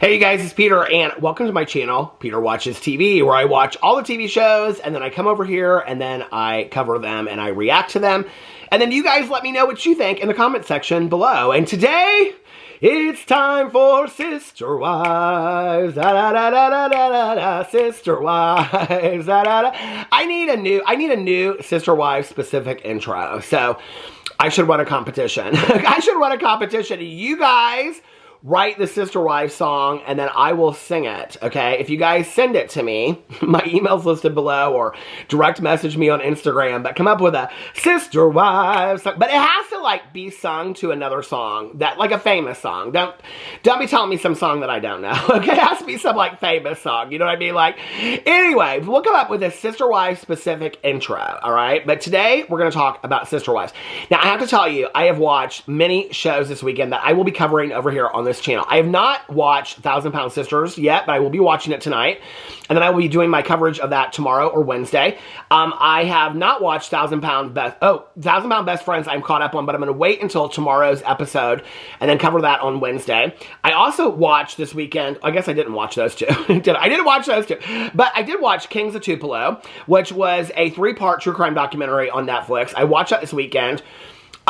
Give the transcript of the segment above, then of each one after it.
Hey you guys, it's Peter, and welcome to my channel, Peter Watches TV, where I watch all the TV shows, and then I come over here, and then I cover them, and I react to them, and then you guys let me know what you think in the comment section below. And today, it's time for Sister Wives, da da da da da da da, Sister Wives, da da da. I need a new Sister Wives specific intro, so I should run a competition. I should run a competition. You guys write the Sister Wives song, and then I will sing it, okay? If you guys send it to me, my email's listed below, or direct message me on Instagram, but come up with a Sister Wives song. But it has to, like, be sung to another song, that like a famous song. Don't be telling me some song that I don't know, okay? It has to be some, like, famous song, you know what I mean? Like, anyway, we'll come up with a Sister Wives specific intro, all right? But today, we're gonna talk about Sister Wives. Now, I have to tell you, I have watched many shows this weekend that I will be covering over here on this channel. I have not watched 1,000 Pound Sisters yet, but I will be watching it tonight, and then I will be doing my coverage of that tomorrow or Wednesday. I have not watched 1,000 Pound Best Friends I'm caught up on, but I'm going to wait until tomorrow's episode and then cover that on Wednesday. I also watched this weekend, I guess I didn't watch those two. I didn't watch those two, but I did watch Kings of Tupelo, which was a 3-part true crime documentary on Netflix. I watched that this weekend.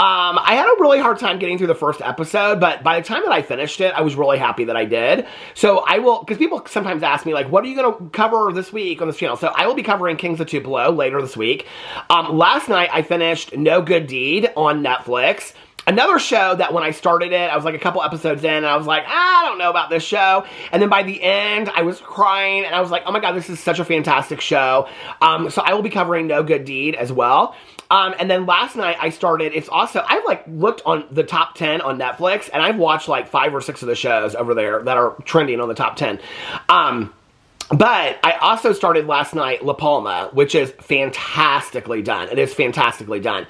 I had a really hard time getting through the first episode, but by the time that I finished it, I was really happy that I did. So I will, because people sometimes ask me, like, what are you going to cover this week on this channel? So I will be covering Kings of Tupelo later this week. Last night, I finished No Good Deed on Netflix. Another show that when I started it, I was like a couple episodes in, and I was like, I don't know about this show. And then by the end, I was crying, and I was like, oh my god, this is such a fantastic show. So I will be covering No Good Deed as well. And then last night I started, I've like looked on the top 10 on Netflix, and I've watched like 5 or 6 of the shows over there that are trending on the top 10. But I also started last night La Palma, which is fantastically done. It is fantastically done.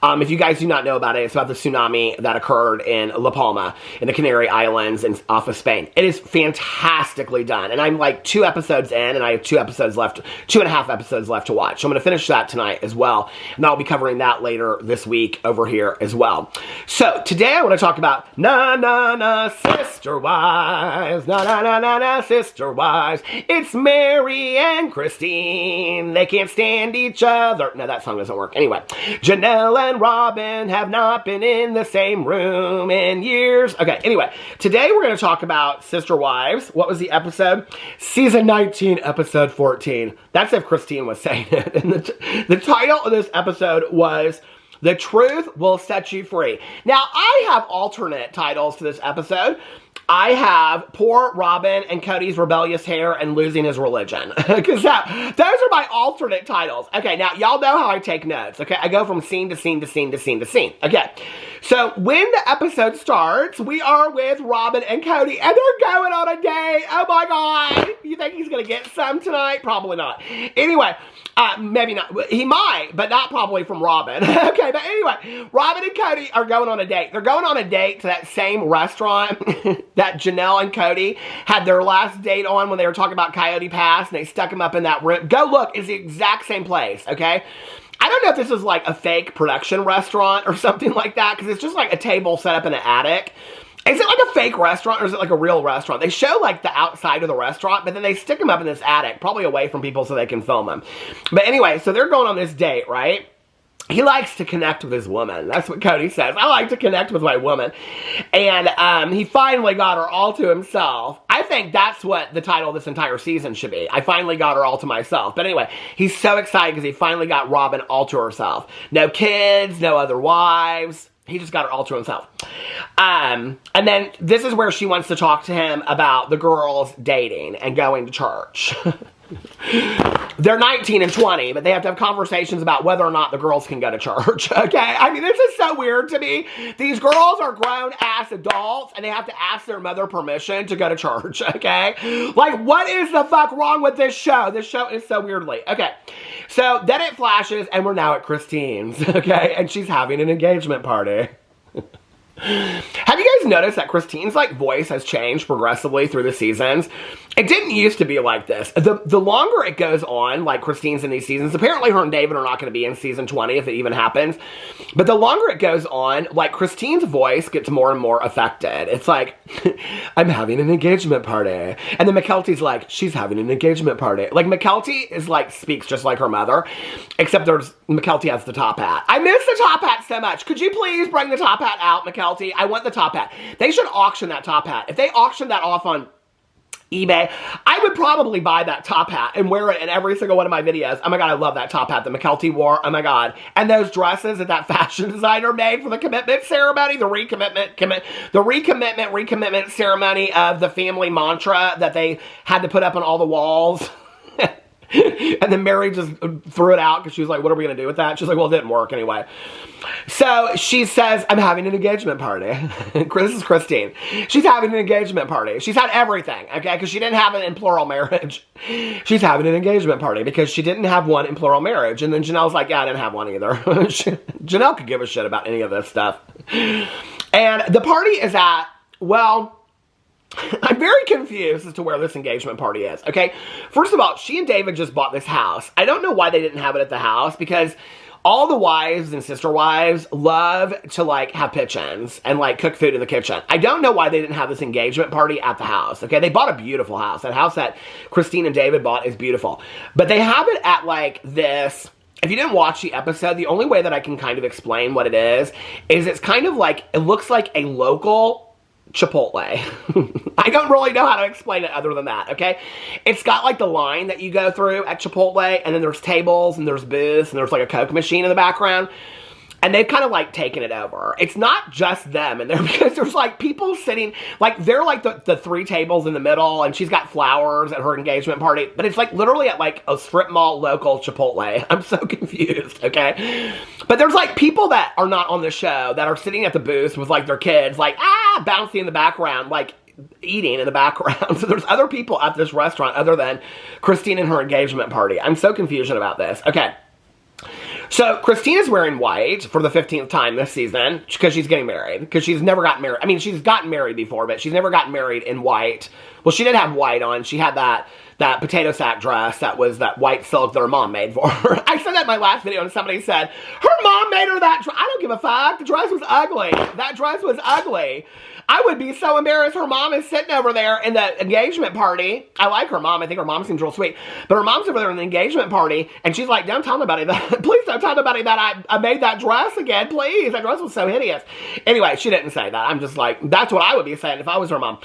If you guys do not know about it, it's about the tsunami that occurred in La Palma, in the Canary Islands and off of Spain. It is fantastically done. And I'm like 2 episodes in, and I have 2 episodes left, 2.5 episodes left to watch. So I'm going to finish that tonight as well. And I'll be covering that later this week over here as well. So today I want to talk about Na Na Na Sister Wives. Na Na Na Na Na Sister Wives. It's Meri and Christine. They can't stand each other. No, that song doesn't work. Anyway, Janelle and Robyn have not been in the same room in years. Okay, anyway, today we're going to talk about Sister Wives. What was the episode? Season 19, episode 14. That's if Christine was saying it. And the title of this episode was The Truth Will Set You Free. Now, I have alternate titles to this episode. I have Poor Robyn and Kody's Rebellious Hair and Losing His Religion. Because those are my alternate titles. Okay, now y'all know how I take notes. Okay, I go from scene to scene to scene to scene to scene. Okay, so when the episode starts, we are with Robyn and Kody, and they're going on a date. Oh my god. You think he's going to get some tonight? Probably not. Anyway, maybe not. He might, but not probably from Robyn. Okay, but anyway, Robyn and Kody are going on a date. They're going on a date to that same restaurant that Janelle and Kody had their last date on when they were talking about Coyote Pass, and they stuck him up in that room. Go look, it's the exact same place, okay? I don't know if this is like a fake production restaurant or something like that, because it's just like a table set up in an attic. Is it like a fake restaurant, or is it like a real restaurant? They show like the outside of the restaurant, but then they stick them up in this attic, probably away from people so they can film them. But anyway, so they're going on this date, right? He likes to connect with his woman. That's what Kody says. I like to connect with my woman. And he finally got her all to himself. I think that's what the title of this entire season should be. I finally got her all to myself. But anyway, he's so excited because he finally got Robyn all to herself. No kids, no other wives. He just got her all to himself. And then this is where she wants to talk to him about the girls dating and going to church. They're 19 and 20, but they have to have conversations about whether or not the girls can go to church, okay? I mean, this is so weird to me. These girls are grown-ass adults, and they have to ask their mother permission to go to church, okay? Like, what is the fuck wrong with this show? This show is so weirdly. Okay, so then it flashes, and we're now at Christine's, okay? And she's having an engagement party. Have you guys noticed that Christine's like voice has changed progressively through the seasons? It didn't used to be like this. The longer it goes on, like Christine's in these seasons, apparently her and David are not going to be in season 20 if it even happens. But the longer it goes on, like Christine's voice gets more and more affected. It's like, I'm having an engagement party. And then McKelty's like, she's having an engagement party. Like McKelty is like, speaks just like her mother, except McKelty has the top hat. I miss the top hat so much. Could you please bring the top hat out, McKelty? I want the top hat. They should auction that top hat. If they auction that off on eBay, I would probably buy that top hat and wear it in every single one of my videos. Oh my God, I love that top hat that McKelty wore. Oh my God. And those dresses that fashion designer made for the commitment ceremony, the recommitment ceremony of the family mantra that they had to put up on all the walls. And then Meri just threw it out because she was like, what are we going to do with that? She's like, well, it didn't work anyway. So she says, I'm having an engagement party. This is Christine. She's having an engagement party. She's had everything, okay? Because she didn't have it in plural marriage. She's having an engagement party because she didn't have one in plural marriage. And then Janelle's like, yeah, I didn't have one either. Janelle could give a shit about any of this stuff. And the party is at, well, I'm very confused as to where this engagement party is, okay? First of all, she and David just bought this house. I don't know why they didn't have it at the house, because all the wives and sister wives love to, like, have pitch-ins and, like, cook food in the kitchen. I don't know why they didn't have this engagement party at the house, okay? They bought a beautiful house. That house that Christine and David bought is beautiful. But they have it at, like, this... If you didn't watch the episode, the only way that I can kind of explain what it is it's kind of like... It looks like a local... Chipotle. I don't really know how to explain it other than that, okay? It's got like the line that you go through at Chipotle, and then there's tables, and there's booths, and there's like a Coke machine in the background. And they've kind of like taken it over. It's not just them in there because there's like people sitting, like they're like the three tables in the middle, and she's got flowers at her engagement party. But it's like literally at like a strip mall local Chipotle. I'm so confused, okay? But there's like people that are not on the show that are sitting at the booth with like their kids, like, bouncing in the background, like eating in the background. So there's other people at this restaurant other than Christine and her engagement party. I'm so confused about this. Okay. So, Christine is wearing white for the 15th time this season because she's getting married. Because she's never gotten married. I mean, she's gotten married before, but she's never gotten married in white. Well, she did have white on. She had that potato sack dress that was that white silk that her mom made for her. I said that in my last video, and somebody said, her mom made her that dress. I don't give a fuck. The dress was ugly. That dress was ugly. I would be so embarrassed. Her mom is sitting over there in the engagement party. I like her mom. I think her mom seems real sweet. But her mom's over there in the engagement party, and she's like, don't tell nobody that. Please don't tell nobody that I made that dress again. Please. That dress was so hideous. Anyway, she didn't say that. I'm just like, that's what I would be saying if I was her mom.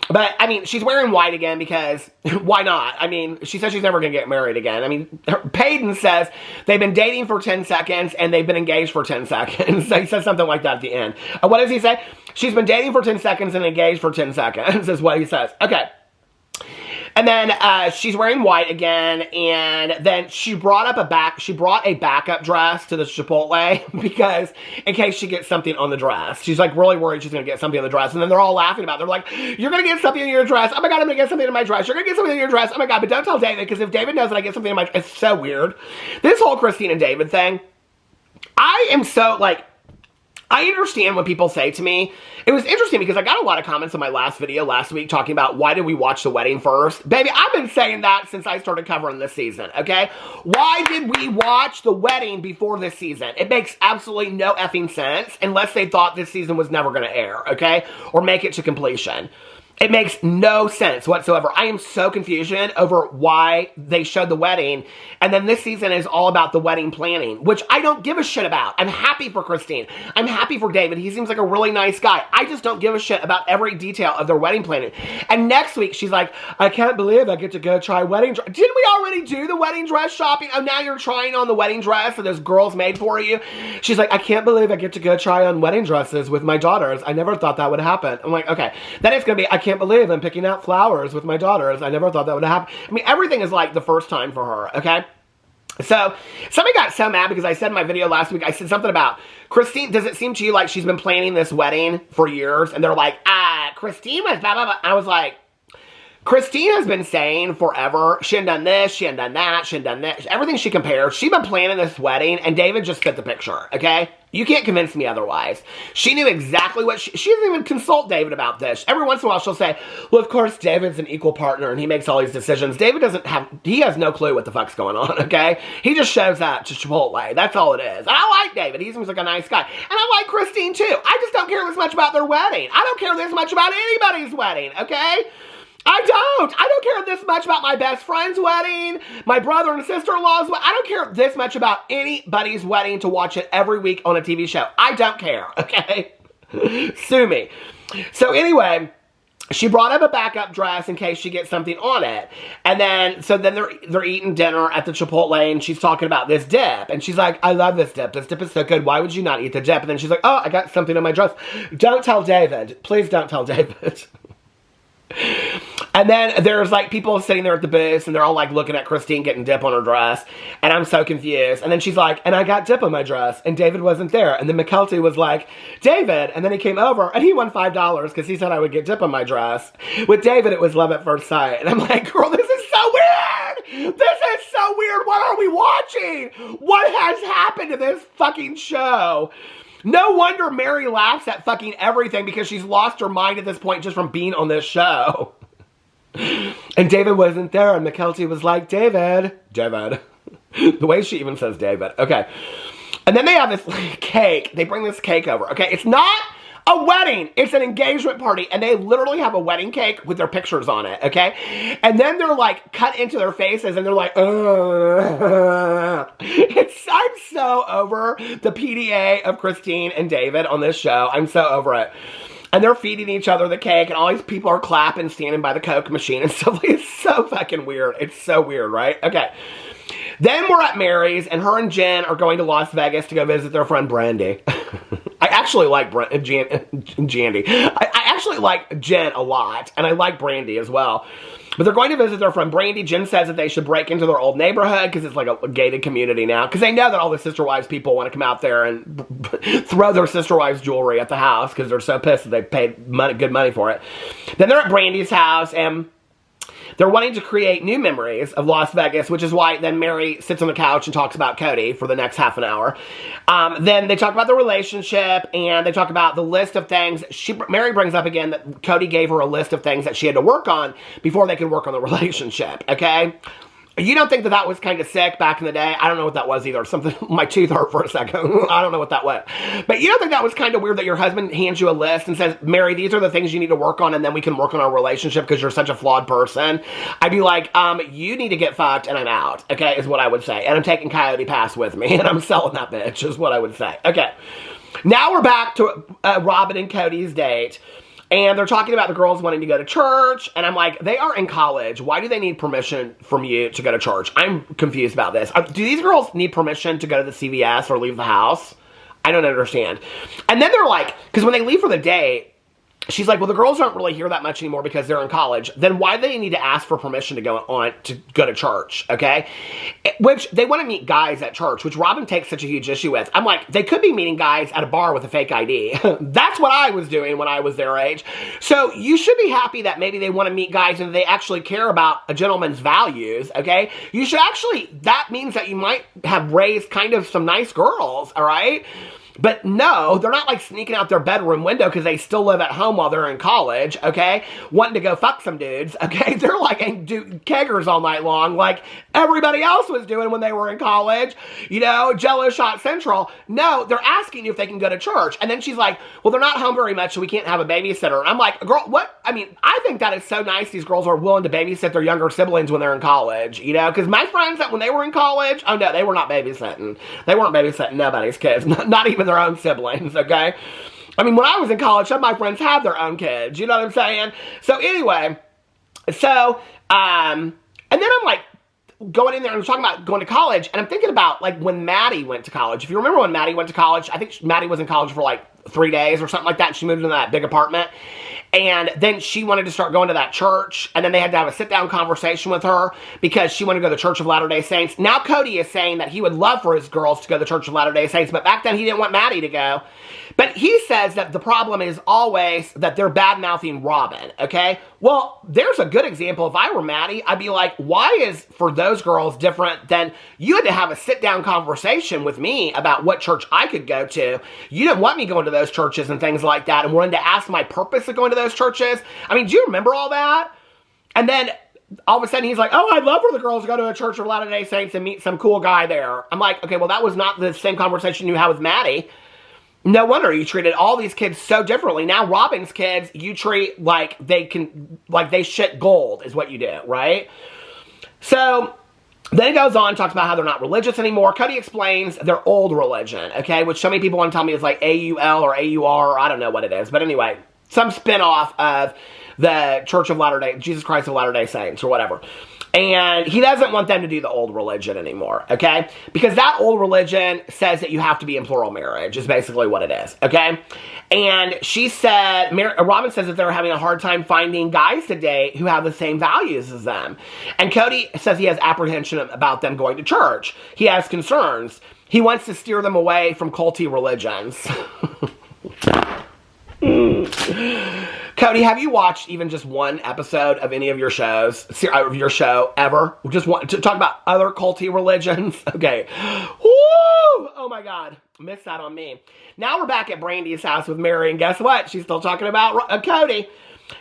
But, I mean, she's wearing white again because, why not? I mean, she says she's never going to get married again. I mean, Peyton says they've been dating for 10 seconds and they've been engaged for 10 seconds. He says something like that at the end. What does he say? She's been dating for 10 seconds and engaged for 10 seconds is what he says. Okay. And then she's wearing white again, and then she brought a backup dress to the Chipotle because in case she gets something on the dress. She's like really worried she's going to get something on the dress, and then they're all laughing about it. They're like, you're going to get something in your dress. Oh my God, I'm going to get something in my dress. You're going to get something in your dress. Oh my God, but don't tell David, because if David knows that I get something in my dress, it's so weird. This whole Christine and David thing, I am so like, I understand when people say to me, it was interesting because I got a lot of comments on my last video last week talking about why did we watch the wedding first? Baby, I've been saying that since I started covering this season, okay? Why did we watch the wedding before this season? It makes absolutely no effing sense unless they thought this season was never going to air, okay? Or make it to completion. It makes no sense whatsoever. I am so confused over why they showed the wedding. And then this season is all about the wedding planning, which I don't give a shit about. I'm happy for Christine. I'm happy for David. He seems like a really nice guy. I just don't give a shit about every detail of their wedding planning. And next week, she's like, I can't believe I get to go try wedding dress. Didn't we already do the wedding dress shopping? Oh, now you're trying on the wedding dress that those girls made for you? She's like, I can't believe I get to go try on wedding dresses with my daughters. I never thought that would happen. I'm like, okay. Then it's going to be, I can't believe I'm picking out flowers with my daughters. I never thought that would happen. I mean, everything is like the first time for her, okay? So, somebody got so mad because I said in my video last week, I said something about, Christine, does it seem to you like she's been planning this wedding for years? And they're like, Christine was blah, blah, blah. I was like, Christine has been saying forever, she hadn't done this, she hadn't done that, she hadn't done this. Everything she compares, she's been planning this wedding, and David just fit the picture, okay? You can't convince me otherwise. She knew exactly what she doesn't even consult David about this. Every once in a while she'll say, well, of course, David's an equal partner and he makes all these decisions. David he has no clue what the fuck's going on, okay? He just shows up to Chipotle. That's all it is. And I like David. He seems like a nice guy. And I like Christine too. I just don't care this much about their wedding. I don't care this much about anybody's wedding, okay? I don't care this much about my best friend's wedding, my brother and sister-in-law's wedding. I don't care this much about anybody's wedding to watch it every week on a TV show. I don't care, okay? Sue me. So anyway, she brought up a backup dress in case she gets something on it. And then, so then they're eating dinner at the Chipotle and she's talking about this dip. And she's like, I love this dip. This dip is so good. Why would you not eat the dip? And then she's like, oh, I got something on my dress. Don't tell David. Please don't tell David. And then there's like people sitting there at the booth and they're all like looking at Christine getting dip on her dress. And I'm so confused. And then she's like, and I got dip on my dress and David wasn't there. And then McKelty was like, David. And then he came over and he won $5 because he said I would get dip on my dress. With David, it was love at first sight. And I'm like, girl, this is so weird. This is so weird. What are we watching? What has happened to this fucking show? No wonder Meri laughs at fucking everything because she's lost her mind at this point just from being on this show. And David wasn't there and McKelty was like, David. The way she even says David. Okay. And then they have this cake. They bring this cake over. Okay. It's not a wedding. It's an engagement party. And they literally have a wedding cake with their pictures on it. Okay. And then they're like cut into their faces and they're like, I'm so over the PDA of Christine and David on this show. I'm so over it. And they're feeding each other the cake, and all these people are clapping, standing by the Coke machine and stuff. It's so fucking weird. It's so weird, right? Okay. Then we're at Meri's, and her and Jen are going to Las Vegas to go visit their friend Brandy. I actually like Jandy. I actually like Jen a lot, and I like Brandy as well. But they're going to visit their friend Brandy. Jen says that they should break into their old neighborhood because it's like a gated community now. Because they know that all the Sister Wives people want to come out there and throw their Sister Wives jewelry at the house because they're so pissed that they paid good money for it. Then they're at Brandy's house and they're wanting to create new memories of Las Vegas, which is why then Meri sits on the couch and talks about Kody for the next half an hour. Then they talk about the relationship, and they talk about the list of things. Meri brings up again that Kody gave her a list of things that she had to work on before they could work on the relationship, okay? You don't think that that was kind of sick back in the day? I don't know what that was either. Something, my tooth hurt for a second. I don't know what that was. But you don't think that was kind of weird that your husband hands you a list and says, Meri, these are the things you need to work on and then we can work on our relationship because you're such a flawed person? I'd be like, you need to get fucked and I'm out, okay, is what I would say. And I'm taking Coyote Pass with me and I'm selling that bitch, is what I would say. Okay. Now we're back to Robyn and Kody's date. And they're talking about the girls wanting to go to church. And I'm like, they are in college. Why do they need permission from you to go to church? I'm confused about this. Do these girls need permission to go to the CVS or leave the house? I don't understand. And then they're like, because when they leave for the day, she's like, well, the girls aren't really here that much anymore because they're in college. Then why do they need to ask for permission to go to church, okay? Which, they want to meet guys at church, which Robyn takes such a huge issue with. I'm like, they could be meeting guys at a bar with a fake ID. That's what I was doing when I was their age. So you should be happy that maybe they want to meet guys and they actually care about a gentleman's values, okay? You should actually, that means that you might have raised kind of some nice girls, all right? But no, they're not like sneaking out their bedroom window because they still live at home while they're in college, okay? Wanting to go fuck some dudes, okay? They're like keggers all night long like everybody else was doing when they were in college. You know, Jello Shot Central. No, they're asking you if they can go to church. And then she's like, well, they're not home very much, so we can't have a babysitter. And I'm like, girl, what? I mean, I think that is so nice these girls are willing to babysit their younger siblings when they're in college, you know? Because my friends that when they were in college, oh no, they were not babysitting. They weren't babysitting nobody's kids, not even their own siblings, okay? I mean, when I was in college, some of my friends had their own kids, you know what I'm saying? So anyway, and then I'm like, going in there and talking about going to college, and I'm thinking about, like, when Maddie went to college. If you remember when Maddie went to college, I think Maddie was in college for, like, 3 days or something like that, and she moved into that big apartment. And then she wanted to start going to that church, and then they had to have a sit-down conversation with her because she wanted to go to the Church of Latter-day Saints. Now Kody is saying that he would love for his girls to go to the Church of Latter-day Saints, but back then he didn't want Maddie to go. But he says that the problem is always that they're bad-mouthing Robyn, okay? Well, there's a good example. If I were Maddie, I'd be like, why is for those girls different than you had to have a sit-down conversation with me about what church I could go to. You didn't want me going to those churches and things like that and wanted to ask my purpose of going to those churches. I mean, do you remember all that? And then all of a sudden he's like, oh, I'd love for the girls to go to a Church of Latter-day Saints and meet some cool guy there. I'm like, okay, well, that was not the same conversation you had with Maddie. No wonder you treated all these kids so differently. Now Robyn's kids, you treat like they shit gold is what you do, right? So then it goes on, talks about how they're not religious anymore. Kody explains their old religion, okay, which so many people want to tell me is like AUL or AUR, or I don't know what it is. But anyway, some spinoff of the Church of Jesus Christ of Latter-day Saints or whatever. And he doesn't want them to do the old religion anymore, okay? Because that old religion says that you have to be in plural marriage is basically what it is, okay? And she said, Robyn says that they're having a hard time finding guys to date who have the same values as them. And Kody says he has apprehension about them going to church. He has concerns. He wants to steer them away from culty religions. Kody, have you watched even just one episode of any of your shows, of your show, ever? Just want to talk about other culty religions? Okay. Woo! Oh my God. Missed that on me. Now we're back at Brandy's house with Meri, and guess what? She's still talking about Kody.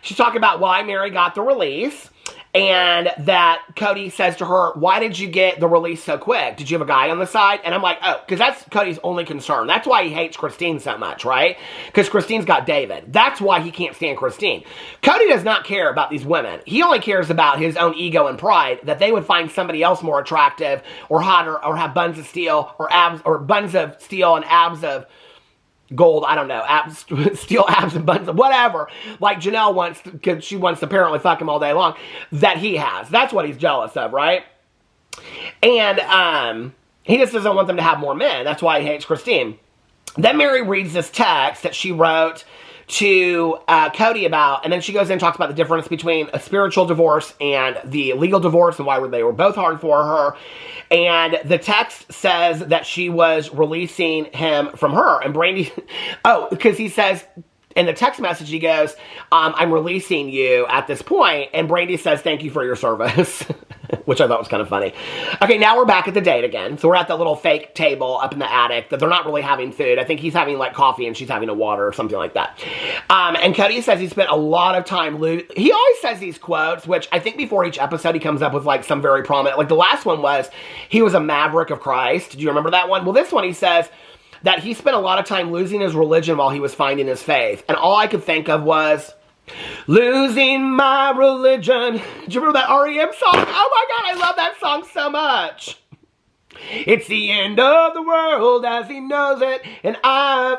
She's talking about why Meri got the release, and that Kody says to her, why did you get the release so quick? Did you have a guy on the side? And I'm like, oh, because that's Cody's only concern. That's why he hates Christine so much, right? Because Christine's got David. That's why he can't stand Christine. Kody does not care about these women. He only cares about his own ego and pride, that they would find somebody else more attractive or hotter or have buns of steel or abs, or buns of steel and abs of gold, I don't know, abs, steel abs and buns, whatever, like Janelle wants, because she wants to apparently fuck him all day long, that he has. That's what he's jealous of, right? And he just doesn't want them to have more men. That's why he hates Christine. Then Meri reads this text that she wrote to Kody about, and then she goes in and talks about the difference between a spiritual divorce and the legal divorce and why they were both hard for her. And the text says that she was releasing him from her. And Brandy, oh, because he says, in the text message, he goes, I'm releasing you at this point. And Brandy says, thank you for your service. Which I thought was kind of funny. Okay, now we're back at the date again. So we're at that little fake table up in the attic that they're not really having food. I think he's having like coffee and she's having a water or something like that. And Kody says he spent a lot of time he always says these quotes, which I think before each episode he comes up with like some very prominent, like the last one was, he was a maverick of Christ. Do you remember that one? Well, this one he says that he spent a lot of time losing his religion while he was finding his faith. And all I could think of was, losing my religion. Do you remember that REM song? Oh my God, I love that song so much. It's the end of the world as he knows it, and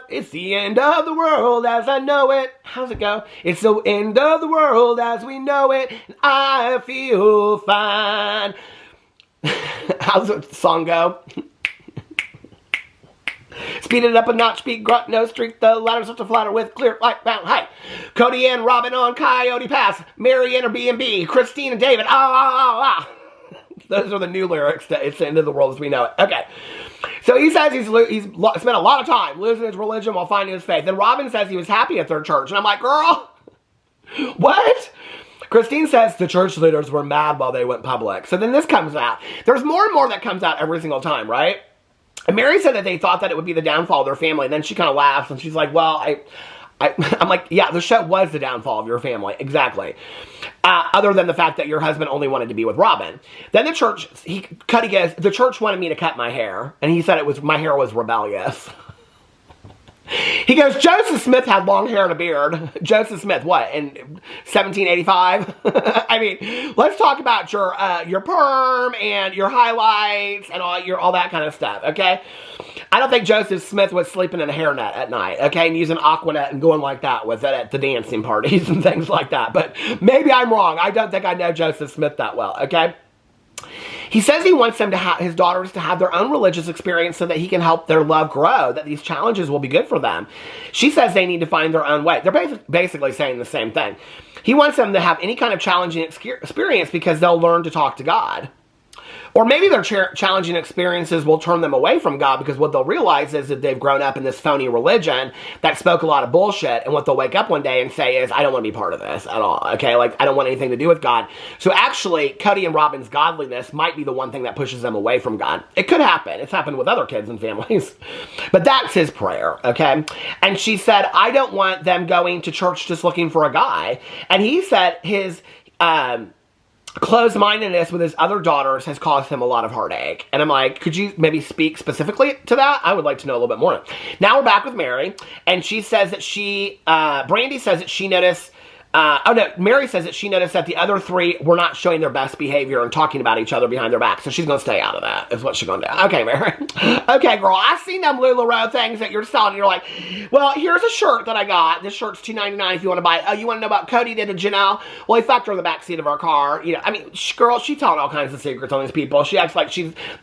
it's the end of the world as I know it. How's it go? It's the end of the world as we know it, and I feel fine. How's the song go? Speed it up a notch, speed, grunt, no streak, the ladder such a flatter with clear light bound height. Kody and Robyn on Coyote Pass, Meri and her B&B, Christine and David, Those are the new lyrics to It's the End of the World as We Know It. Okay. So he says he's spent a lot of time losing his religion while finding his faith. Then Robyn says he was happy at their church. And I'm like, girl, what? Christine says the church leaders were mad while they went public. So then this comes out. There's more and more that comes out every single time, right? And Meri said that they thought that it would be the downfall of their family. And then she kind of laughs and she's like, well, I'm like, yeah, the show was the downfall of your family. Exactly. Other than the fact that your husband only wanted to be with Robyn. Then the church, Kody goes, the church wanted me to cut my hair. And he said my hair was rebellious. He goes, Joseph Smith had long hair and a beard. Joseph Smith, what, in 1785? I mean, let's talk about your perm and your highlights and all that kind of stuff, okay? I don't think Joseph Smith was sleeping in a hairnet at night, okay, and using Aquanet and going like that with it at the dancing parties and things like that. But maybe I'm wrong. I don't think I know Joseph Smith that well, okay? He says he wants them to his daughters to have their own religious experience so that he can help their love grow, that these challenges will be good for them. She says they need to find their own way. They're basically saying the same thing. He wants them to have any kind of challenging experience because they'll learn to talk to God. Or maybe their challenging experiences will turn them away from God, because what they'll realize is that they've grown up in this phony religion that spoke a lot of bullshit, and what they'll wake up one day and say is, I don't want to be part of this at all, okay? Like, I don't want anything to do with God. So actually, Kody and Robyn's godliness might be the one thing that pushes them away from God. It could happen. It's happened with other kids and families. But that's his prayer, okay? And she said, I don't want them going to church just looking for a guy. And he said his closed-mindedness with his other daughters has caused him a lot of heartache. And I'm like, could you maybe speak specifically to that? I would like to know a little bit more. Now we're back with Meri, and she says that Brandi says that she noticed, Meri says that she noticed that the other three were not showing their best behavior and talking about each other behind their back. So she's going to stay out of that, is what she's going to do. Okay, Meri. Okay, girl, I seen them LuLaRoe things that you're selling. You're like, well, here's a shirt that I got. This shirt's $2.99 if you want to buy it. Oh, you want to know about Kody did to Janelle? Well, he fucked her in the backseat of our car. You know, I mean, girl, she's telling all kinds of secrets on these people. She acts like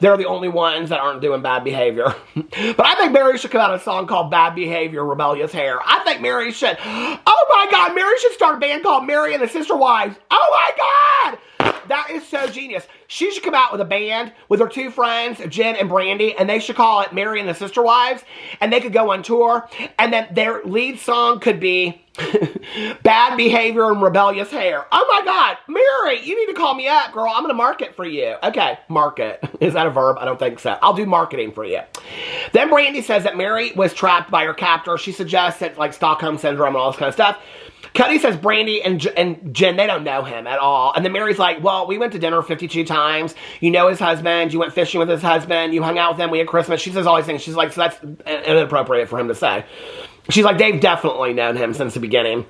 they're the only ones that aren't doing bad behavior. But I think Meri should come out with a song called Bad Behavior, Rebellious Hair. I think Meri should. Oh my God, Meri should start a band called Meri and the Sister Wives. Oh my God! That is so genius. She should come out with a band with her two friends, Jen and Brandi, and they should call it Meri and the Sister Wives, and they could go on tour, and then their lead song could be Bad Behavior and Rebellious Hair. Oh my God, Meri, you need to call me up, girl. I'm going to market for you. Okay, market. Is that a verb? I don't think so. I'll do marketing for you. Then Brandi says that Meri was trapped by her captor. She suggests that, like, Stockholm Syndrome and all this kind of stuff. Kody says Brandi and Jen, they don't know him at all. And then Meri's like, well, we went to dinner 52 times. You know his husband. You went fishing with his husband. You hung out with him. We had Christmas. She says all these things. She's like, so that's inappropriate for him to say. She's like, they've definitely known him since the beginning.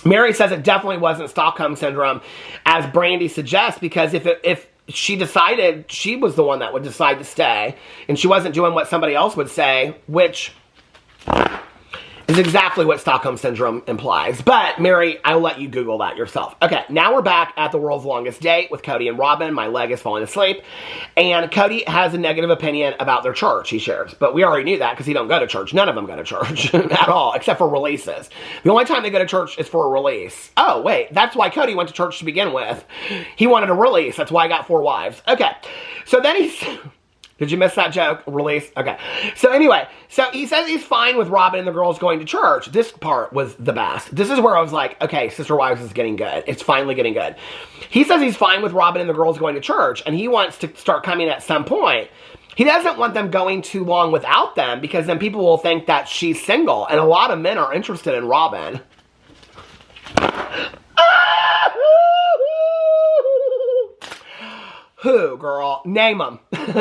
Meri says it definitely wasn't Stockholm Syndrome, as Brandi suggests, because if she decided, she was the one that would decide to stay, and she wasn't doing what somebody else would say, which is exactly what Stockholm Syndrome implies. But, Meri, I'll let you Google that yourself. Okay, now we're back at the world's longest date with Kody and Robyn. My leg is falling asleep. And Kody has a negative opinion about their church, he shares. But we already knew that because he don't go to church. None of them go to church at all, except for releases. The only time they go to church is for a release. Oh, wait, that's why Kody went to church to begin with. He wanted a release. That's why I got 4 wives. Okay, so then he's... Did you miss that joke? Release? Okay. So anyway, so he says he's fine with Robyn and the girls going to church. This part was the best. This is where I was like, okay, Sister Wives is getting good. It's finally getting good. He says he's fine with Robyn and the girls going to church, and he wants to start coming at some point. He doesn't want them going too long without them, because then people will think that she's single, and a lot of men are interested in Robyn. Who, girl? Name them.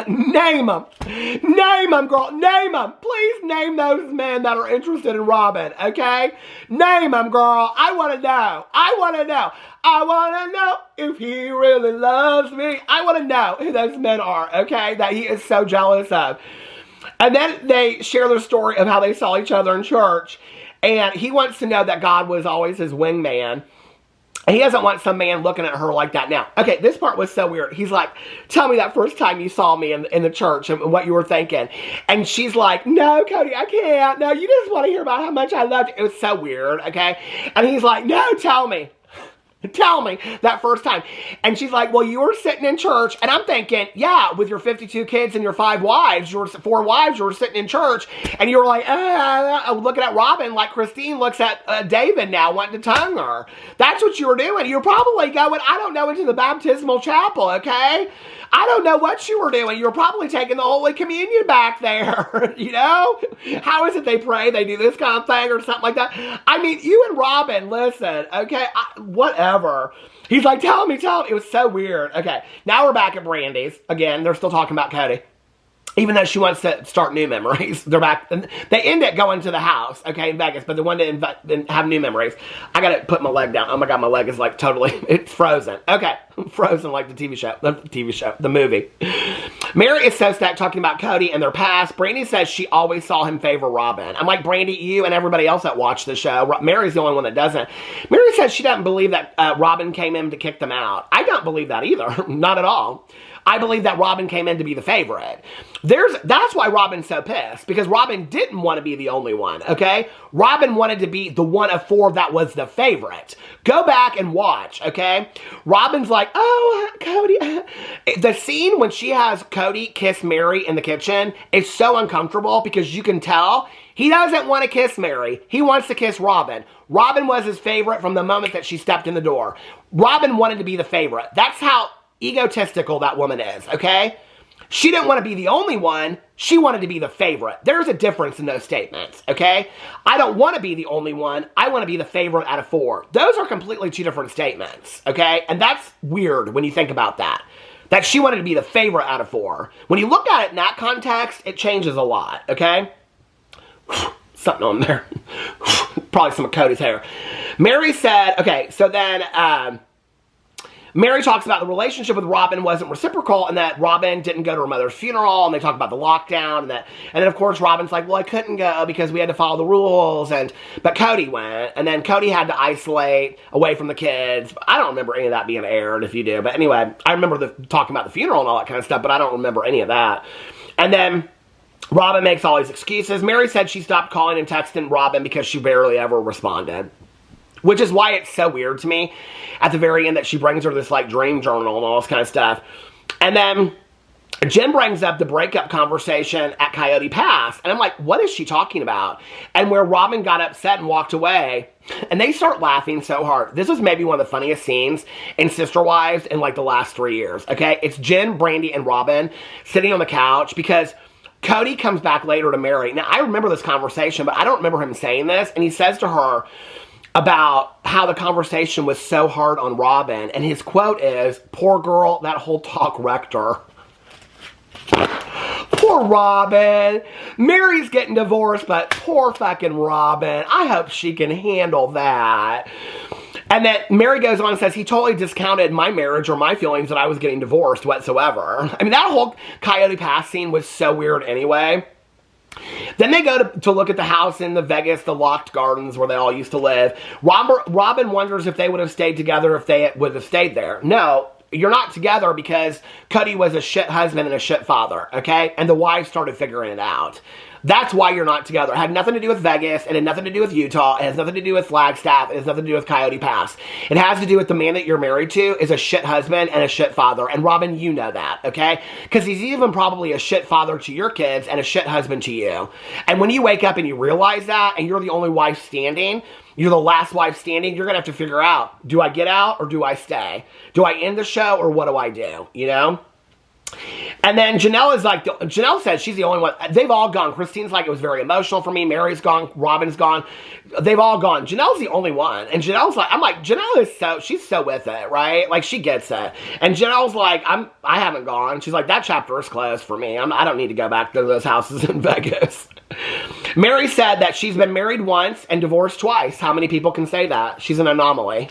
Name them. Name them, girl. Name them. Please name those men that are interested in Robyn, okay? Name them, girl. I want to know. I want to know. I want to know if he really loves me. I want to know who those men are, okay? That he is so jealous of. And then they share their story of how they saw each other in church. And he wants to know that God was always his wingman. He doesn't want some man looking at her like that. Now, okay, this part was so weird. He's like, tell me that first time you saw me in the church and what you were thinking. And she's like, no, Kody, I can't. No, you just want to hear about how much I loved you. It was so weird, okay? And he's like, no, tell me. Tell me that first time. And she's like, well, you were sitting in church. And I'm thinking, yeah, with your 52 kids and your 4 wives, you were sitting in church. And you were like, looking at Robyn like Christine looks at David now, wanting to tongue her. That's what you were doing. You were probably going, I don't know, into the baptismal chapel, okay? I don't know what you were doing. You were probably taking the Holy Communion back there, you know? How is it they pray? They do this kind of thing or something like that? I mean, you and Robyn, listen, okay? Whatever. He's like, tell me. It was so weird. Okay, now we're back at Brandi's. Again, they're still talking about Kody. Even though she wants to start new memories. They're back. And they end up going to the house, okay, in Vegas, but they wanted to have new memories. I got to put my leg down. Oh my God, my leg is like totally, it's frozen. Okay, frozen like the the movie. Meri is so stacked talking about Kody and their past. Brandi says she always saw him favor Robyn. I'm like, Brandi, you and everybody else that watched the show, Meri's the only one that doesn't. Meri says she doesn't believe that Robyn came in to kick them out. I don't believe that either. Not at all. I believe that Robyn came in to be the favorite. That's why Robyn's so pissed, because Robyn didn't want to be the only one, okay? Robyn wanted to be the one of 4 that was the favorite. Go back and watch, okay? Robyn's like, oh, Kody. The scene when she has Kody kiss Meri in the kitchen is so uncomfortable because you can tell he doesn't want to kiss Meri. He wants to kiss Robyn. Robyn was his favorite from the moment that she stepped in the door. Robyn wanted to be the favorite. That's how egotistical that woman is, okay? She didn't want to be the only one. She wanted to be the favorite. There's a difference in those statements, okay? I don't want to be the only one. I want to be the favorite out of 4. Those are completely 2 different statements, okay? And that's weird when you think about that. That she wanted to be the favorite out of 4. When you look at it in that context, it changes a lot, okay? Something on there. Probably some of Kody's hair. Meri said, okay, so then, Meri talks about the relationship with Robyn wasn't reciprocal and that Robyn didn't go to her mother's funeral, and they talk about the lockdown, and then of course Robyn's like, well, I couldn't go because we had to follow the rules, but Kody went, and then Kody had to isolate away from the kids. I don't remember any of that being aired, if you do, but anyway, I remember talking about the funeral and all that kind of stuff, but I don't remember any of that. And then Robyn makes all these excuses. Meri said she stopped calling and texting Robyn because she barely ever responded. Which is why it's so weird to me at the very end that she brings her this, like, dream journal and all this kind of stuff. And then Jen brings up the breakup conversation at Coyote Pass. And I'm like, what is she talking about? And where Robyn got upset and walked away. And they start laughing so hard. This was maybe one of the funniest scenes in Sister Wives in, like, the last 3 years. Okay? It's Jen, Brandi, and Robyn sitting on the couch because Kody comes back later to Meri. Now, I remember this conversation, but I don't remember him saying this. And he says to her about how the conversation was so hard on Robyn, and his quote is, poor girl, that whole talk wrecked her. Poor Robyn. Meri's getting divorced, but poor fucking Robyn. I hope she can handle that. And then Meri goes on and says, he totally discounted my marriage or my feelings that I was getting divorced whatsoever. I mean, that whole Coyote Pass scene was so weird anyway. Then they go to look at the house in the Vegas, the locked gardens where they all used to live. Robyn wonders if they would have stayed together if they would have stayed there. No, you're not together because Kody was a shit husband and a shit father, okay? And the wives started figuring it out. That's why you're not together. It had nothing to do with Vegas. It had nothing to do with Utah. It has nothing to do with Flagstaff. It has nothing to do with Coyote Pass. It has to do with the man that you're married to is a shit husband and a shit father. And Robyn, you know that, okay? Because he's even probably a shit father to your kids and a shit husband to you. And when you wake up and you realize that and you're the only wife standing, you're the last wife standing, you're going to have to figure out, do I get out or do I stay? Do I end the show or what do I do? You know? And then Janelle is like, Janelle says she's the only one. They've all gone. Christine's like, it was very emotional for me. Meri's gone. Robyn's gone. They've all gone. Janelle's the only one. And Janelle's like, I'm like, Janelle is she's so with it, right? Like, she gets it. And Janelle's like, I haven't gone. She's like, that chapter is closed for me. I don't need to go back to those houses in Vegas. Meri said that she's been married once and divorced twice. How many people can say that? She's an anomaly.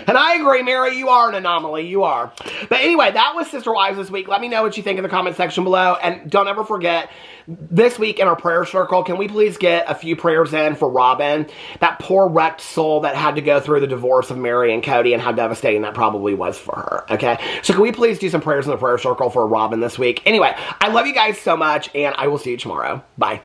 And I agree, Meri, you are an anomaly. You are. But anyway, that was Sister Wives this week. Let me know what you think in the comment section below. And don't ever forget, this week in our prayer circle, can we please get a few prayers in for Robyn? That poor wrecked soul that had to go through the divorce of Meri and Kody and how devastating that probably was for her. Okay? So can we please do some prayers in the prayer circle for Robyn this week? Anyway, I love you guys so much, and I will see you tomorrow. Bye.